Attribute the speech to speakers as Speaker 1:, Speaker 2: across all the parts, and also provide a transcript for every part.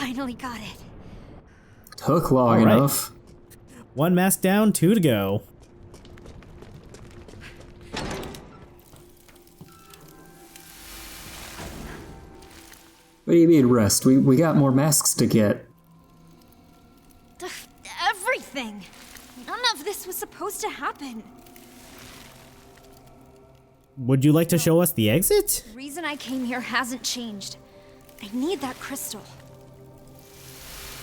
Speaker 1: finally got it.
Speaker 2: Took long enough.
Speaker 3: 1 mask down, 2 to go.
Speaker 2: What do you mean rest? We got more masks to get.
Speaker 1: Everything! None of this was supposed to happen.
Speaker 3: Would you like to show us the exit?
Speaker 1: The reason I came here hasn't changed. I need that crystal.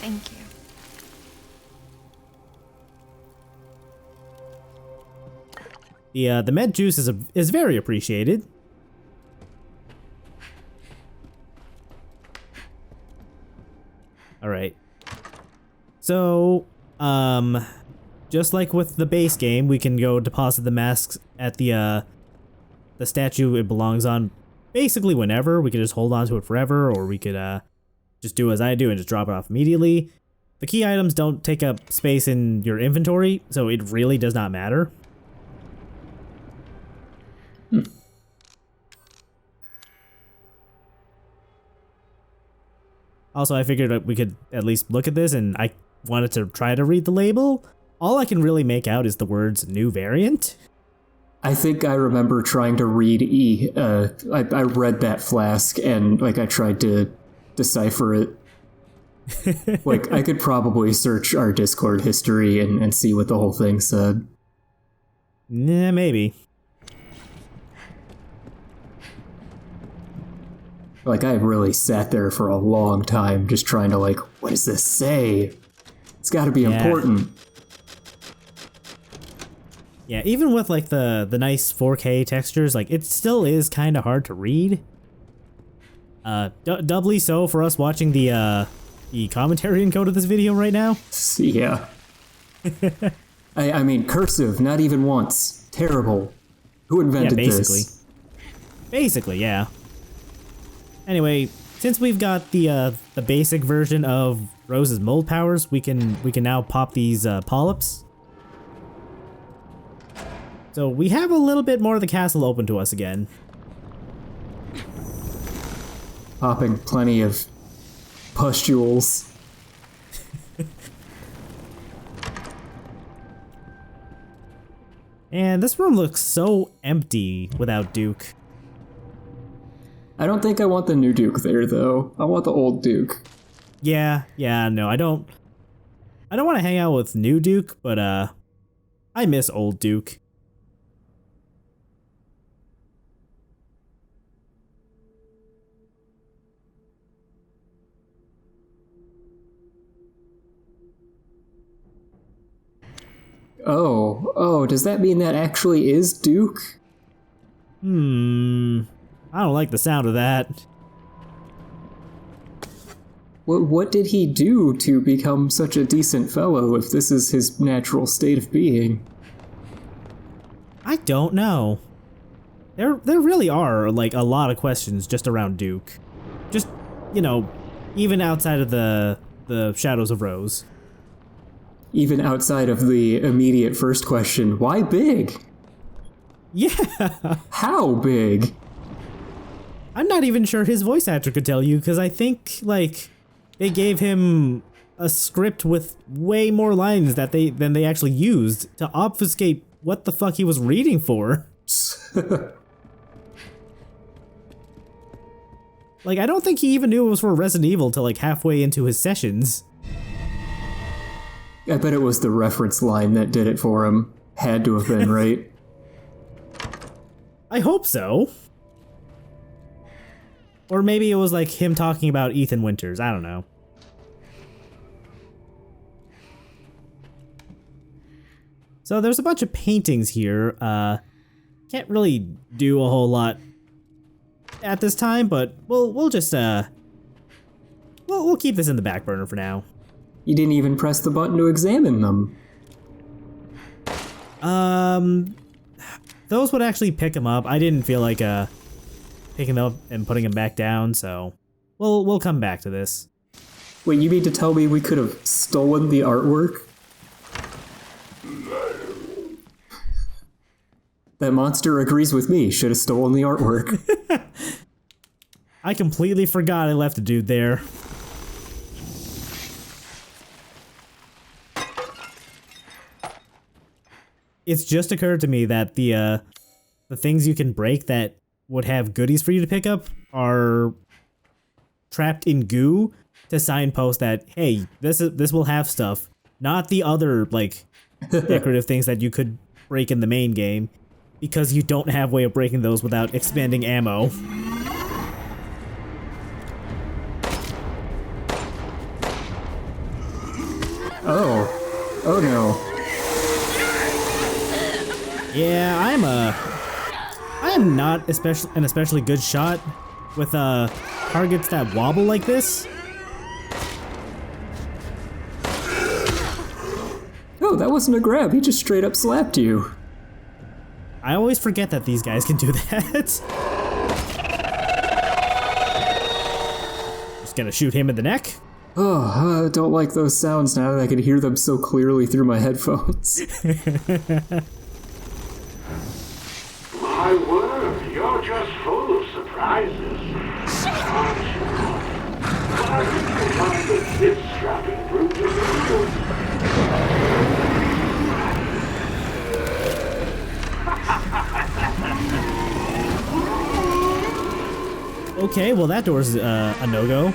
Speaker 1: Thank you.
Speaker 3: The med juice is very appreciated. All right. So, just like with the base game, we can go deposit the masks at the statue it belongs on basically whenever. We could just hold on to it forever, or we could just do as I do and just drop it off immediately. The key items don't take up space in your inventory, so it really does not matter. Also, I figured we could at least look at this, and I wanted to try to read the label. All I can really make out is the words "new variant."
Speaker 2: I think I remember trying to read E. I read that flask, and I tried to decipher it. I could probably search our Discord history and see what the whole thing said.
Speaker 3: Nah, maybe.
Speaker 2: I really sat there for a long time just trying to, what does this say? It's gotta be important.
Speaker 3: Yeah, even with, the nice 4K textures, it still is kind of hard to read. Doubly so for us watching the commentary encode of this video right now.
Speaker 2: Yeah. I mean, cursive, not even once. Terrible. Who invented this?
Speaker 3: Basically, yeah. Anyway, since we've got the basic version of Rose's mold powers, we can now pop these polyps. So we have a little bit more of the castle open to us again.
Speaker 2: Popping plenty of pustules.
Speaker 3: And this room looks so empty without Duke.
Speaker 2: I don't think I want the new Duke there, though. I want the old Duke.
Speaker 3: Yeah, no, I don't want to hang out with new Duke, but I miss old Duke.
Speaker 2: Oh, does that mean that actually is Duke?
Speaker 3: I don't like the sound of that.
Speaker 2: What did he do to become such a decent fellow if this is his natural state of being?
Speaker 3: I don't know. There really are, a lot of questions just around Duke. Just, even outside of the Shadows of Rose.
Speaker 2: Even outside of the immediate first question, why big?
Speaker 3: Yeah.
Speaker 2: How big?
Speaker 3: I'm not even sure his voice actor could tell you, because I think, they gave him a script with way more lines than they actually used to obfuscate what the fuck he was reading for. I don't think he even knew it was for Resident Evil till halfway into his sessions.
Speaker 2: I bet it was the reference line that did it for him. Had to have been, right?
Speaker 3: I hope so. Or maybe it was him talking about Ethan Winters. I don't know. So there's a bunch of paintings here. Can't really do a whole lot at this time, but we'll just we'll keep this in the back burner for now.
Speaker 2: You didn't even press the button to examine them.
Speaker 3: Those would actually pick them up. I didn't feel like picking them up and putting them back down, so we'll come back to this.
Speaker 2: Wait, you mean to tell me we could have stolen the artwork? That monster agrees with me. Should have stolen the artwork.
Speaker 3: I completely forgot I left a dude there. it's just occurred to me that the things you can break that would have goodies for you to pick up are trapped in goo to signpost that, hey, this will have stuff, not the other like decorative things that you could break in the main game, because you don't have a way of breaking those without expanding ammo.
Speaker 2: Oh no.
Speaker 3: Yeah, I am not an especially good shot with targets that wobble like this.
Speaker 2: Oh, that wasn't a grab. He just straight up slapped you.
Speaker 3: I always forget that these guys can do that. Just gonna shoot him in the neck.
Speaker 2: Oh, I don't like those sounds now that I can hear them so clearly through my headphones.
Speaker 4: My word, you're just full of surprises. Aren't you? But I think you'll find that this strapping brute is
Speaker 3: Okay, well that door's a no-go.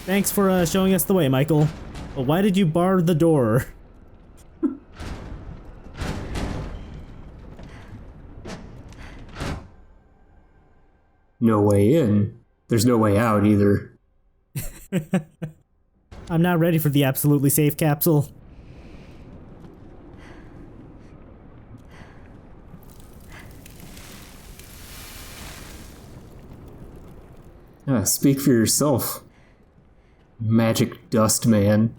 Speaker 3: Thanks for showing us the way, Michael. But why did you bar the door?
Speaker 2: No way in. There's no way out either.
Speaker 3: I'm not ready for the absolutely safe capsule.
Speaker 2: Speak for yourself, magic dust man.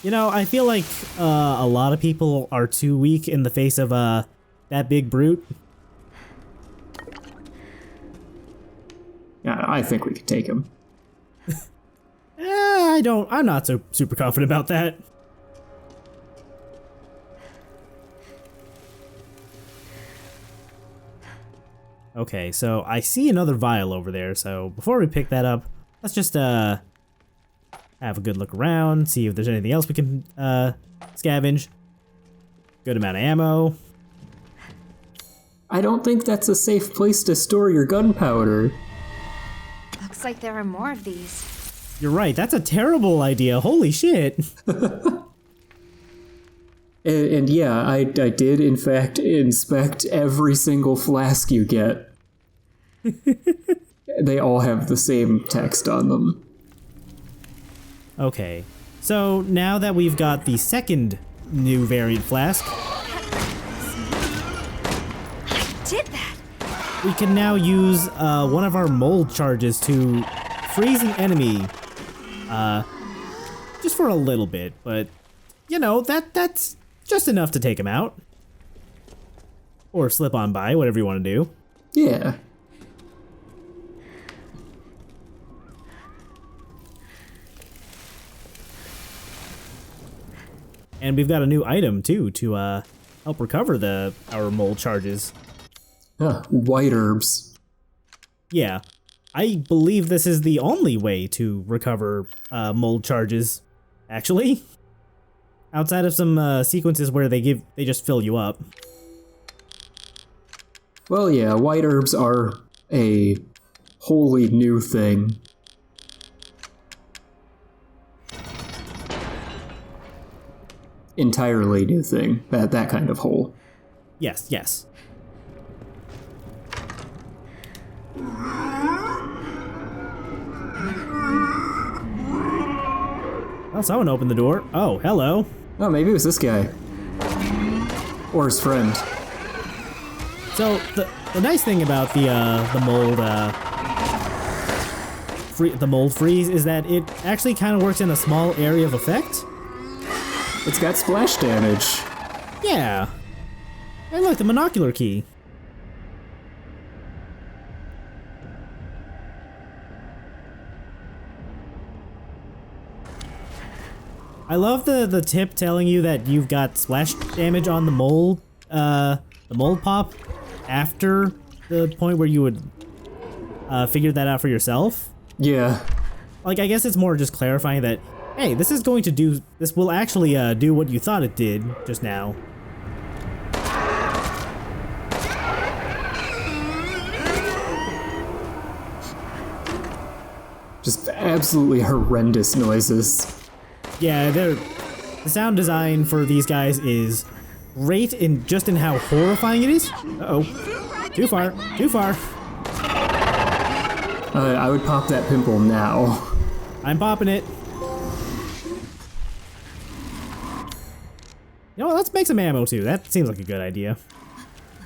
Speaker 3: You know, I feel like a lot of people are too weak in the face of that big brute.
Speaker 2: Yeah, I think we could take him.
Speaker 3: I'm not so super confident about that. Okay, so I see another vial over there, so before we pick that up, let's just have a good look around, see if there's anything else we can scavenge. Good amount of ammo.
Speaker 2: I don't think that's a safe place to store your gunpowder.
Speaker 1: Looks like there are more of these.
Speaker 3: You're right, that's a terrible idea. Holy shit.
Speaker 2: And yeah, I did in fact inspect every single flask you get. They all have the same text on them.
Speaker 3: Okay, so now that we've got the second new variant flask,
Speaker 1: I did that!
Speaker 3: we can now use one of our mold charges to freeze an enemy, just for a little bit, but you know, that's just enough to take him out. Or slip on by, whatever you want to do.
Speaker 2: Yeah.
Speaker 3: And we've got a new item too to help recover our mold charges.
Speaker 2: White herbs.
Speaker 3: Yeah, I believe this is the only way to recover mold charges, actually. Outside of some sequences where they just fill you up.
Speaker 2: Well, yeah, white herbs are a wholly new thing. Entirely new thing. That kind of hole.
Speaker 3: Yes, yes. Well, someone opened the door. Oh, hello.
Speaker 2: Oh, maybe it was this guy. Or his friend.
Speaker 3: So the nice thing about the mold freeze is that it actually kind of works in a small area of effect.
Speaker 2: It's got splash damage.
Speaker 3: Yeah. Hey, look, the monocular key. I love the tip telling you that you've got splash damage on the mold pop after the point where you would figure that out for yourself.
Speaker 2: Yeah.
Speaker 3: Like, I guess it's more just clarifying that, hey, this will actually do what you thought it did just now.
Speaker 2: Just absolutely horrendous noises.
Speaker 3: Yeah, the sound design for these guys is great in how horrifying it is. Uh-oh. Too far. Too far.
Speaker 2: I would pop that pimple now.
Speaker 3: I'm popping it. You know what, let's make some ammo too. That seems like a good idea.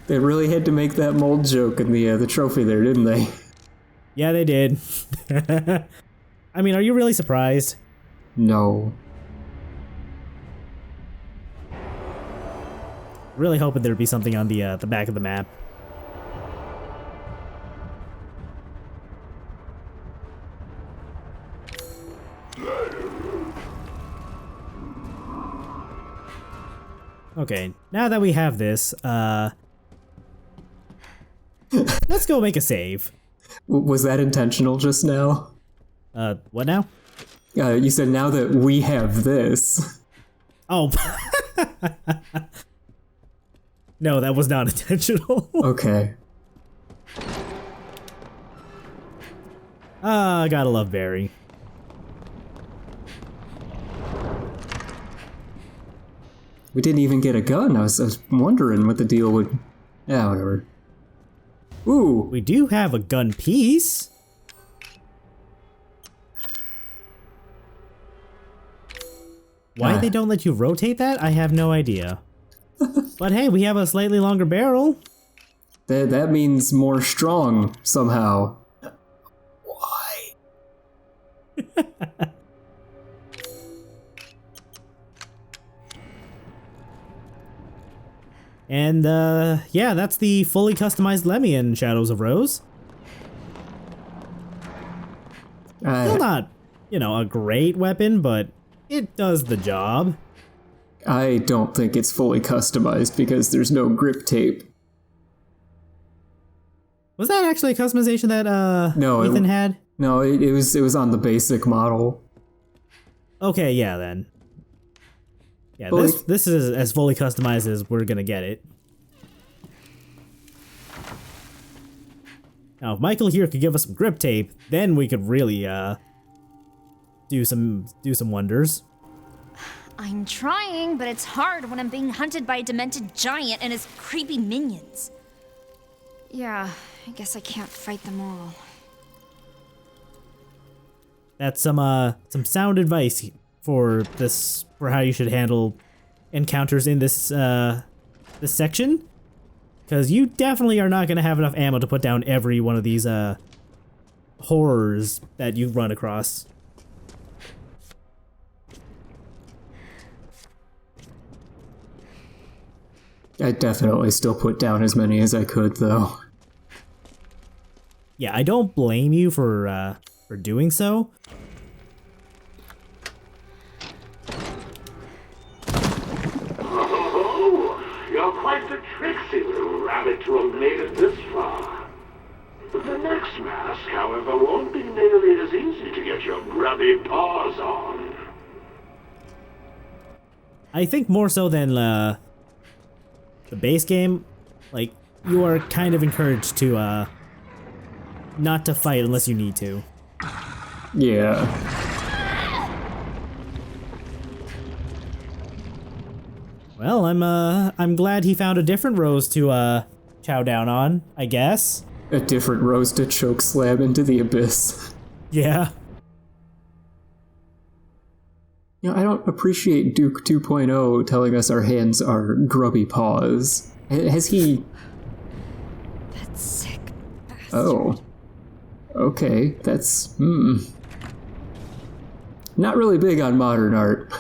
Speaker 2: They really had to make that mold joke in the trophy there, didn't they?
Speaker 3: Yeah, they did. I mean, are you really surprised?
Speaker 2: No.
Speaker 3: Really hoping there'd be something on the back of the map. Okay, now that we have this, let's go make a save.
Speaker 2: Was that intentional just now?
Speaker 3: What now?
Speaker 2: You said now that we have this.
Speaker 3: Oh. No, that was not intentional.
Speaker 2: Okay.
Speaker 3: Gotta love Barry.
Speaker 2: We didn't even get a gun. I was wondering what the deal would... Yeah, whatever. Ooh!
Speaker 3: We do have a gun piece. Why they don't let you rotate that, I have no idea. But hey, we have a slightly longer barrel.
Speaker 2: That means more strong, somehow. Why?
Speaker 3: And, yeah, that's the fully customized Lemmy in Shadows of Rose. Still not, you know, a great weapon, but it does the job.
Speaker 2: I don't think it's fully customized because there's no grip tape.
Speaker 3: Was that actually a customization that,
Speaker 2: No,
Speaker 3: Ethan had?
Speaker 2: No, it was on the basic model.
Speaker 3: Okay, yeah, then. Yeah,
Speaker 2: Fully-
Speaker 3: this is as fully customized as we're gonna get it. Now, if Michael here could give us some grip tape, then we could really, do some wonders.
Speaker 1: I'm trying, but it's hard when I'm being hunted by a demented giant and his creepy minions. Yeah, I guess I can't fight them all.
Speaker 3: That's some sound advice for how you should handle encounters in this section, because you definitely are not going to have enough ammo to put down every one of these horrors that you run across.
Speaker 2: I definitely still put down as many as I could, though.
Speaker 3: Yeah, I don't blame you for doing so.
Speaker 4: You're quite the tricksy little rabbit to have made it this far. The next mask, however, won't be nearly as easy to get your grubby paws on.
Speaker 3: I think more so than the base game, like, you are kind of encouraged to not to fight unless you need to.
Speaker 2: Yeah.
Speaker 3: Well, I'm glad he found a different rose to chow down on, I guess.
Speaker 2: A different rose to choke slam into the abyss.
Speaker 3: Yeah.
Speaker 2: You know, I don't appreciate Duke 2.0 telling us our hands are grubby paws. Has he...
Speaker 1: That sick bastard.
Speaker 2: Oh. Okay, that's... Not really big on modern art.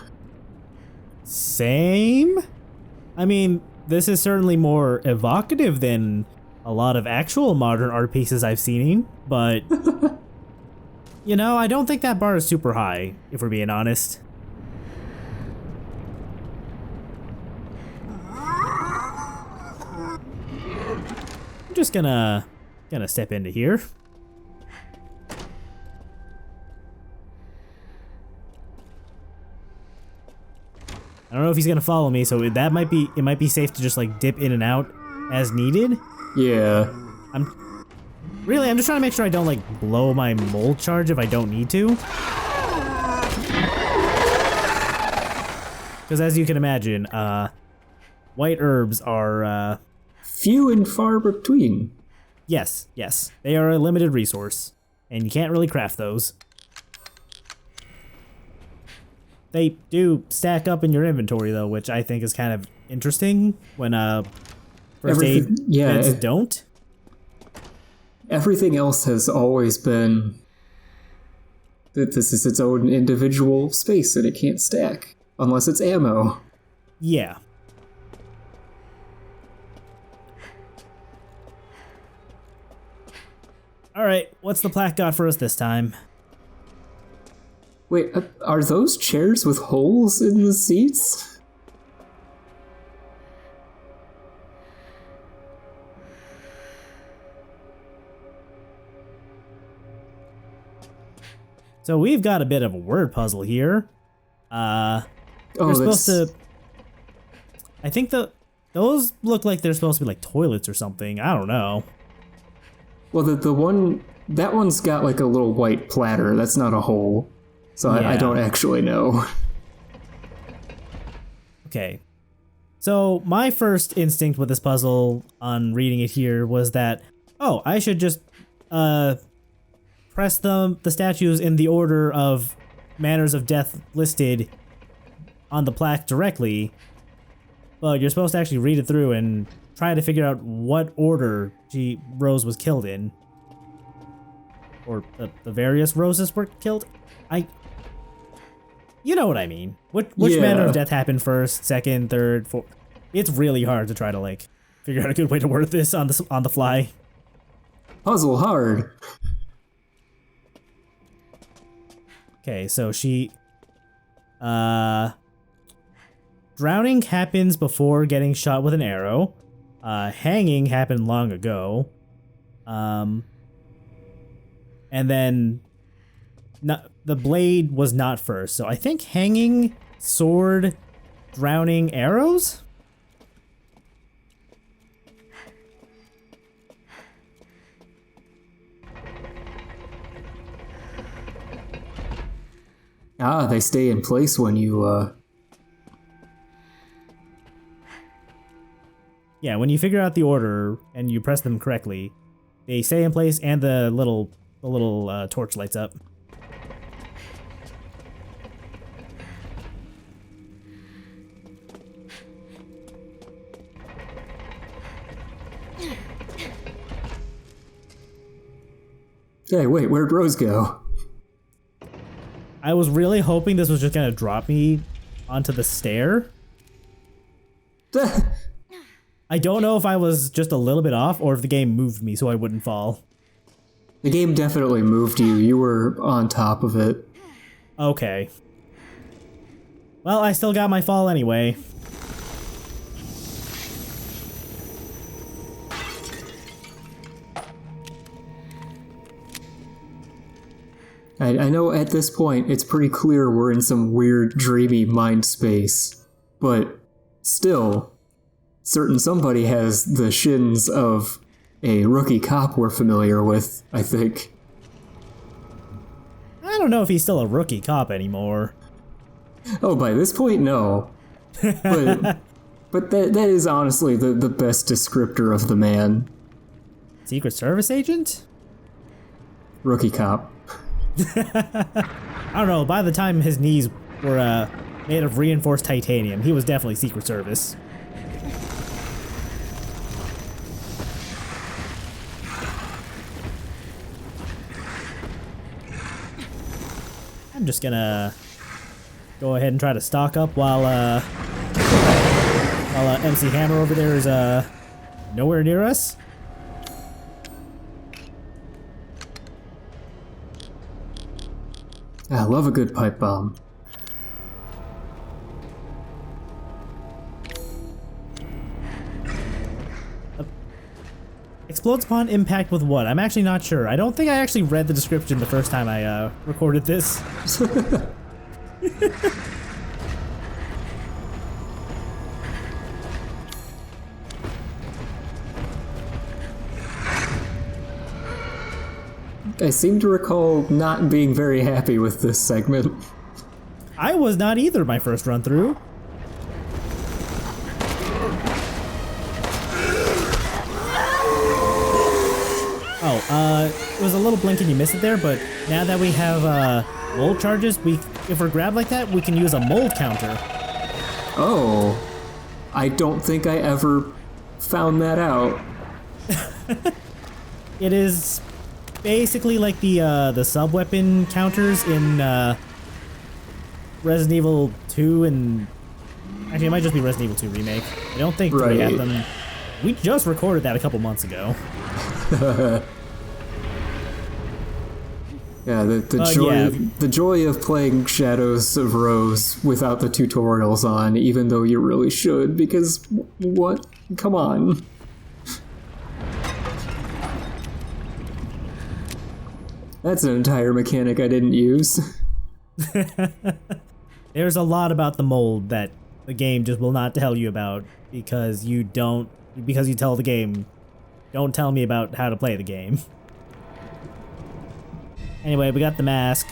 Speaker 3: Same? I mean, this is certainly more evocative than a lot of actual modern art pieces I've seen, but... you know, I don't think that bar is super high, if we're being honest. I'm just gonna step into here. I don't know if he's gonna follow me, so it might be safe to just like dip in and out as needed.
Speaker 2: Yeah.
Speaker 3: I'm just trying to make sure I don't like blow my mold charge if I don't need to. Because as you can imagine, white herbs are
Speaker 2: few and far between.
Speaker 3: Yes, they are a limited resource, and you can't really craft those. They do stack up in your inventory though, which I think is kind of interesting when first aid kits don't.
Speaker 2: Everything else has always been that this is its own individual space and it can't stack unless it's ammo.
Speaker 3: Yeah. Alright, what's the plaque got for us this time?
Speaker 2: Wait, are those chairs with holes in the seats?
Speaker 3: So we've got a bit of a word puzzle here. We're supposed to... I think those look like they're supposed to be like toilets or something. I don't know.
Speaker 2: Well, that one's got like a little white platter. That's not a hole. So yeah. I don't actually know.
Speaker 3: Okay. So my first instinct with this puzzle on reading it here was that, oh, I should just press the statues in the order of manners of death listed on the plaque directly. But you're supposed to actually read it through and try to figure out what order Rose was killed in. Or the various Roses were killed. You know what I mean. Which manner of death happened first, second, third, fourth? It's really hard to try to like figure out a good way to word this on the fly.
Speaker 2: Puzzle hard.
Speaker 3: Okay, so she drowning happens before getting shot with an arrow. Hanging happened long ago. And then the blade was not first. So I think hanging, sword, drowning, arrows?
Speaker 2: Ah, they stay in place when you,
Speaker 3: Yeah, when you figure out the order and you press them correctly, they stay in place and the little torch lights up.
Speaker 2: Hey, wait, where'd Rose go?
Speaker 3: I was really hoping this was just gonna drop me onto the stair. I don't know if I was just a little bit off or if the game moved me so I wouldn't fall.
Speaker 2: The game definitely moved you. You were on top of it.
Speaker 3: Okay. Well, I still got my fall anyway.
Speaker 2: I know at this point it's pretty clear we're in some weird, dreamy mind space, but still, somebody has the shins of a rookie cop we're familiar with, I think.
Speaker 3: I don't know if he's still a rookie cop anymore.
Speaker 2: Oh, by this point, no. But that is honestly the best descriptor of the man.
Speaker 3: Secret Service agent?
Speaker 2: Rookie cop.
Speaker 3: I don't know, by the time his knees were made of reinforced titanium, he was definitely Secret Service. I'm just gonna go ahead and try to stock up while MC Hammer over there is nowhere near us.
Speaker 2: I love a good pipe bomb.
Speaker 3: Explodes upon impact with what? I'm actually not sure. I don't think I actually read the description the first time I recorded this.
Speaker 2: I seem to recall not being very happy with this segment.
Speaker 3: I was not either my first run through. It was a little blink and you missed it there, but now that we have mold charges, if we're grabbed like that, we can use a mold counter.
Speaker 2: Oh, I don't think I ever found that out.
Speaker 3: It is basically like the sub-weapon counters in Resident Evil 2 and... Actually, it might just be Resident Evil 2 Remake. I don't think we had them. We just recorded that a couple months ago.
Speaker 2: Yeah, the joy of playing Shadows of Rose without the tutorials on, even though you really should, because what? Come on. That's an entire mechanic I didn't use.
Speaker 3: There's a lot about the mold that the game just will not tell you about because you tell the game, don't tell me about how to play the game. Anyway, we got the mask.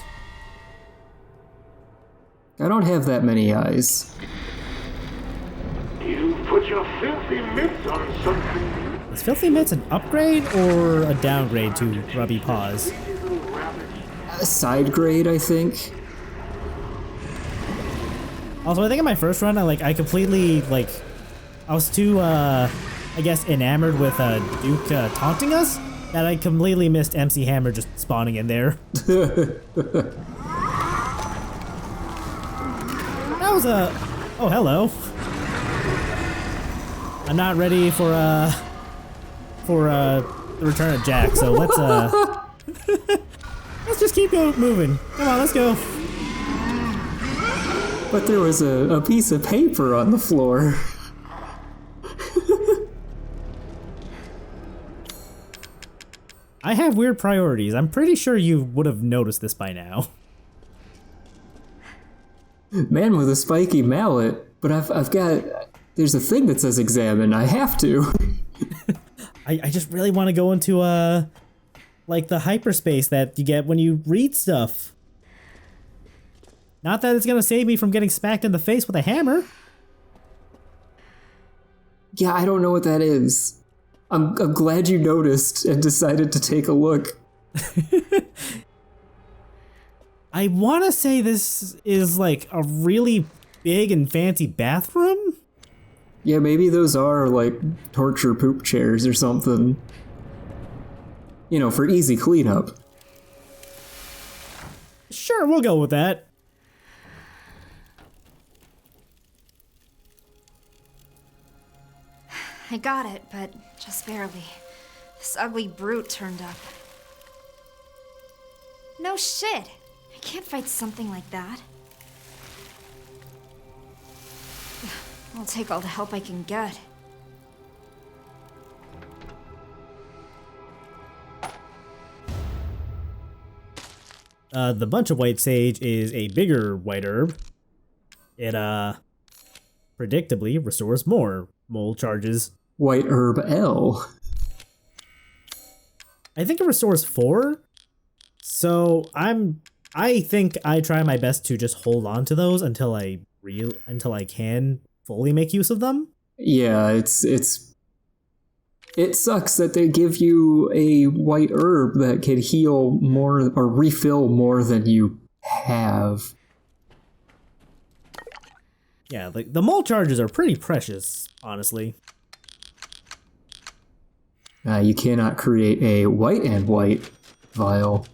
Speaker 2: I don't have that many eyes.
Speaker 4: You put your filthy mitts on something.
Speaker 3: Is Filthy Mitts an upgrade or a downgrade to Grubby Paws?
Speaker 2: A side grade, I think.
Speaker 3: Also, I think in my first run, I completely, I was too, I guess, enamored with Duke taunting us that I completely missed MC Hammer just spawning in there. That was a... Oh, hello. I'm not ready for the return of Jack, so let's let's just keep moving. Come on, let's go.
Speaker 2: But there was a piece of paper on the floor.
Speaker 3: I have weird priorities. I'm pretty sure you would have noticed this by now.
Speaker 2: Man with a spiky mallet, but I've got... There's a thing that says examine. I have to.
Speaker 3: I just really want to go into, like the hyperspace that you get when you read stuff. Not that it's gonna save me from getting smacked in the face with a hammer.
Speaker 2: Yeah, I don't know what that is. I'm glad you noticed and decided to take a look.
Speaker 3: I want to say this is like a really big and fancy bathroom.
Speaker 2: Yeah, maybe those are like torture poop chairs or something. You know, for easy cleanup.
Speaker 3: Sure, we'll go with that.
Speaker 1: I got it, but just barely. This ugly brute turned up. No shit! I can't fight something like that. I'll take all the help I can get.
Speaker 3: The bunch of white sage is a bigger white herb. It, predictably restores more mold charges.
Speaker 2: White herb L.
Speaker 3: I think it restores 4. So I think I try my best to just hold on to those until I can fully make use of them.
Speaker 2: Yeah, it sucks that they give you a white herb that can heal more or refill more than you have.
Speaker 3: Yeah, the mold charges are pretty precious, honestly.
Speaker 2: You cannot create a white and white vial.